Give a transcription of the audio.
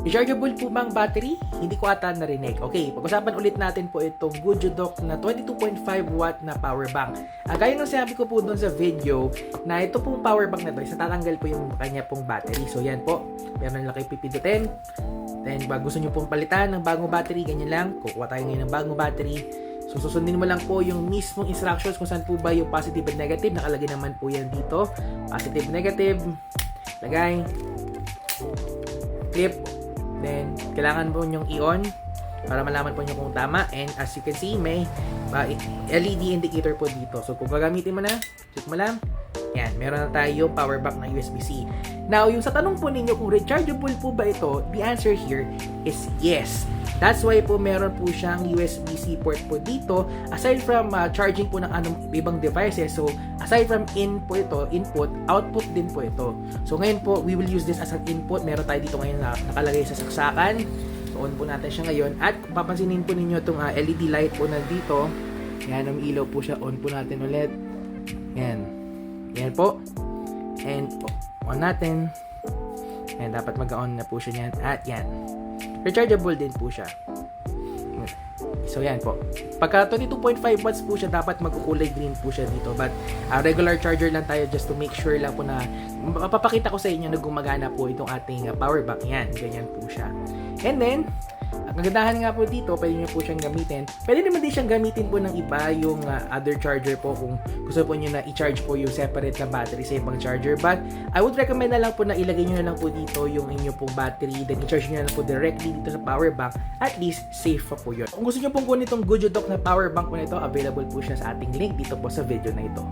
Rechargeable po bang battery? Hindi ko ata narinig. Okay, pag-usapan ulit natin po itong Goodjodoc na 22.5 watt na power bank. Gaya ng sabi ko po doon sa video, na ito pong power bank na ito, isa tatanggal po yung kanya pong battery. So yan po, meron lang kayo pipindutin. Then pag gusto nyo pong palitan ng bagong battery, ganyan lang, kukuha tayo ngayon ng bagong battery. So susundin mo lang po yung mismong instructions kung saan po ba yung positive and negative. Nakalagay naman po yan dito. Positive, negative, lagay, flip. Then, kailangan po nyong i-on para malaman po nyo kung tama. And as you can see, may LED indicator po dito. So, kung gagamitin mo na, check mo lang. Yan, meron na tayo power bank na USB-C. Now, yung sa tanong po ninyo kung rechargeable po ba ito, the answer here is yes. That's why po meron po siyang USB-C port po dito. Aside from charging po ng ibang devices, so aside from in po ito, input, output din po ito. So ngayon po, we will use this as an input. Meron tayo dito ngayon na nakalagay sa saksakan. So on po natin siya ngayon. At papansinin po ninyo itong LED light po na dito. Yan, umiilaw po siya. On po natin ulit. Yan. Yan po. And on natin. Yan, dapat mag-on na po siya yan. At yan. Rechargeable din po siya. So yan po. Pagka 22.5 watts po siya, dapat magkukulay green po siya dito. But regular charger lang tayo just to make sure lang po na mapapakita ko sa inyo na gumagana po itong ating power bank. Yan, ganyan po siya. And then, ang kagandahan nga po dito, pwede nyo po siyang gamitin. Pwede naman din siyang gamitin po ng iba yung other charger po kung gusto po nyo na i-charge po yung separate na battery sa ibang charger. But I would recommend na lang po na ilagay nyo na lang po dito yung inyo pong battery, then i-charge nyo na lang po directly dito sa power bank. At least, safe pa po yun. Kung gusto nyo pong kunin itong Goodjodoc na power bank po na ito, available po siya sa ating link dito po sa video na ito.